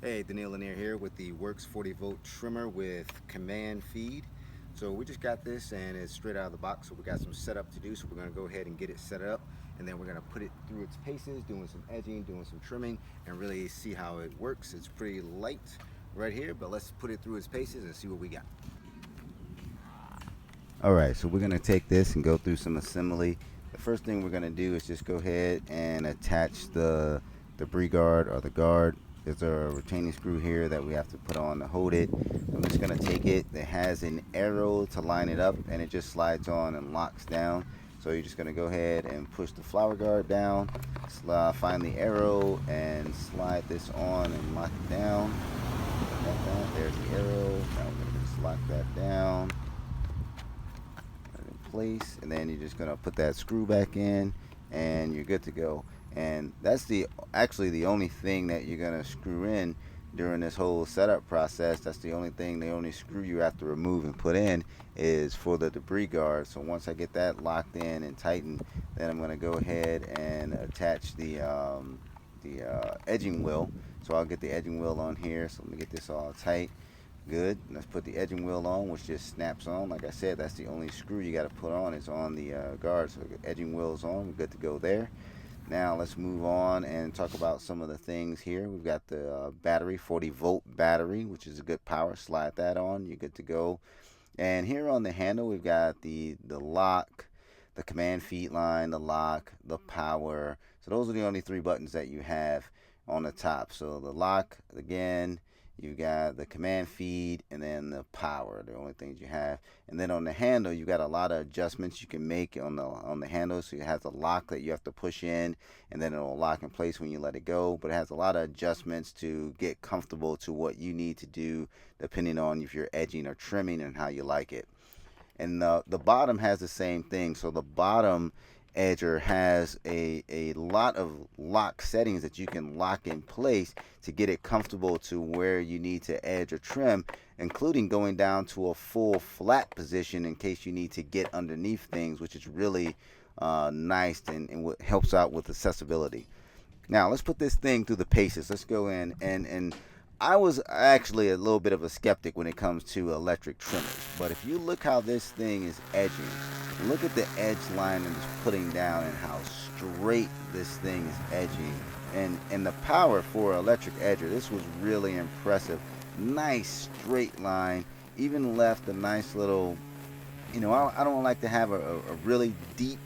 Hey, Daniil Lanier here with the Worx 40-volt trimmer with command feed. So we just got this and it's straight out of the box. So we got some setup to do. So we're going to go ahead and get it set up, and then we're going to put it through its paces, doing some edging, doing some trimming, and really see how it works. It's pretty light right here, but let's put it through its paces and see what we got. Alright, so we're going to take this and go through some assembly. The first thing we're going to do is just go ahead and attach the debris guard or the guard. There's a retaining screw here that we have to put on to hold it. I'm just going to take it. It has an arrow to line it up, and it just slides on and locks down. So you're just going to go ahead and push the flower guard down, find the arrow, and slide this on and lock it down. There's the arrow. Now we're going to just lock that down, place, and then you're just gonna put that screw back in and you're good to go. And that's actually the only thing that you're gonna screw in during this whole setup process. That's the only screw you have to remove and put in is for the debris guard. So once I get that locked in and tightened, then I'm gonna go ahead and attach the edging wheel. So I'll get the edging wheel on here. So let me get this all tight. Good. Let's put the edging wheel on, which just snaps on. Like I said, that's the only screw you got to put on is on the guard. So the edging wheel is on. We're good to go there. Now let's move on and talk about some of the things here. We've got the battery, 40-volt battery, which is a good power. Slide that on. You're good to go. And here on the handle, we've got the lock, the command feed line, the lock, the power. So those are the only three buttons that you have on the top. So the lock, again, you got the command feed, and then the power, the only things you have. And then on the handle, you got a lot of adjustments you can make on the handle. So you have the lock that you have to push in, and then it'll lock in place when you let it go. But it has a lot of adjustments to get comfortable to what you need to do, depending on if you're edging or trimming and how you like it. And the bottom has the same thing. So the bottom edger has a lot of lock settings that you can lock in place to get it comfortable to where you need to edge or trim, including going down to a full flat position in case you need to get underneath things, which is really nice and what helps out with accessibility. Now let's put this thing through the paces. Let's go in, and I was actually a little bit of a skeptic when it comes to electric trimmers, but if you look how this thing is edging, look at the edge line and just putting down and how straight this thing is edging, and the power for an electric edger, this was really impressive. Nice straight line, even left a nice little, I don't like to have a really deep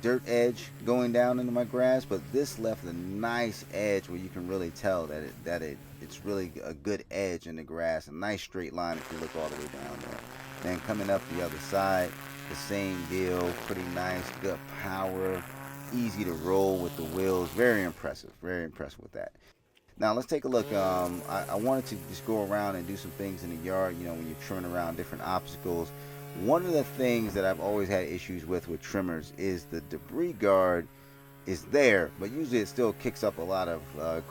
dirt edge going down into my grass, but this left a nice edge where you can really tell that it's really a good edge in the grass. A nice straight line if you look all the way down there. Then coming up the other side, the same deal. Pretty nice, good power, easy to roll with the wheels. Very impressive with that. Now let's take a look. I wanted to just go around and do some things in the yard, when you're trimming around different obstacles. One of the things that I've always had issues with trimmers is the debris guard is there, but usually it still kicks up a lot of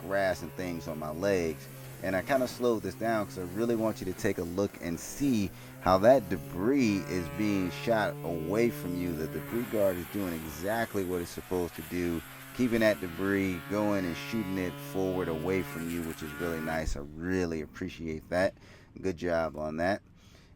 grass and things on my legs. And I kind of slowed this down because I really want you to take a look and see how that debris is being shot away from you. The debris guard is doing exactly what it's supposed to do, keeping that debris going and shooting it forward away from you, which is really nice. I really appreciate that. Good job on that.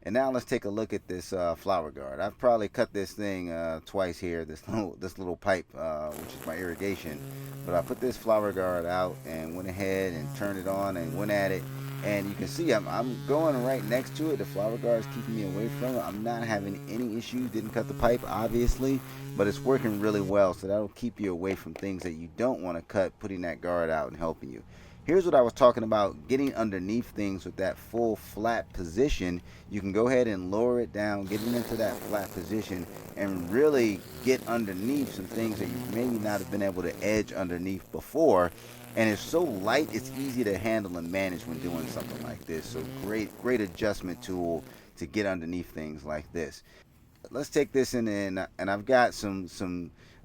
And now let's take a look at this flower guard. I've probably cut this thing twice here, this little pipe, which is my irrigation. But I put this flower guard out and went ahead and turned it on and went at it. And you can see I'm going right next to it. The flower guard is keeping me away from it. I'm not having any issues. Didn't cut the pipe, obviously, but it's working really well. So that'll keep you away from things that you don't want to cut, putting that guard out and helping you. Here's what I was talking about, getting underneath things with that full flat position. You can go ahead and lower it down, getting into that flat position, and really get underneath some things that you maybe not have been able to edge underneath before. And it's so light, it's easy to handle and manage when doing something like this. So great adjustment tool to get underneath things like this. Let's take this in, and I've got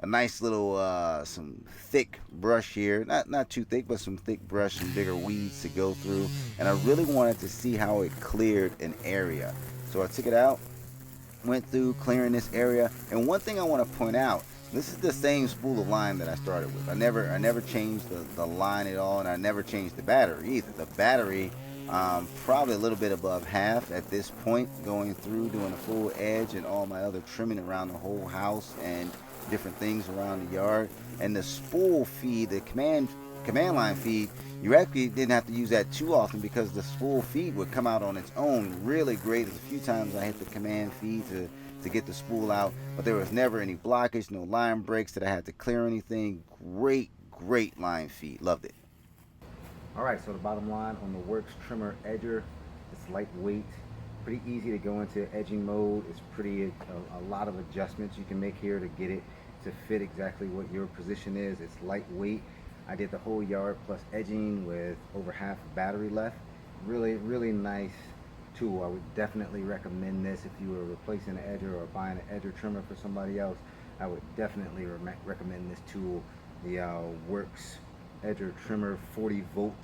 a nice little some thick brush here, not too thick, but some thick brush, some bigger weeds to go through, and I really wanted to see how it cleared an area. So I took it out, went through clearing this area. And one thing I want to point out, This is the same spool of line that I started with. I never changed the line at all, and I never changed the battery either. The battery, probably a little bit above half at this point, going through doing a full edge and all my other trimming around the whole house and different things around the yard. And the spool feed, the command line feed, you actually didn't have to use that too often because the spool feed would come out on its own really great. There's a few times I hit the command feed to get the spool out, but there was never any blockage, no line breaks that I had to clear anything. Great line feed. Loved it. Alright, so the bottom line on the Worx trimmer edger, it's lightweight, pretty easy to go into edging mode. It's a lot of adjustments you can make here to get it to fit exactly what your position is. It's lightweight. I did the whole yard plus edging with over half battery left. Really nice tool. I would definitely recommend this if you were replacing an edger or buying an edger trimmer for somebody else. I would definitely recommend this tool. The Worx edger trimmer 40 volt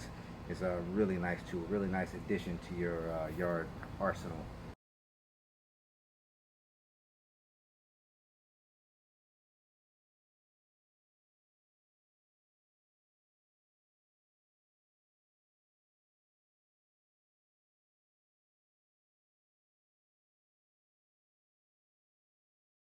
is a really nice tool, really nice addition to your yard arsenal.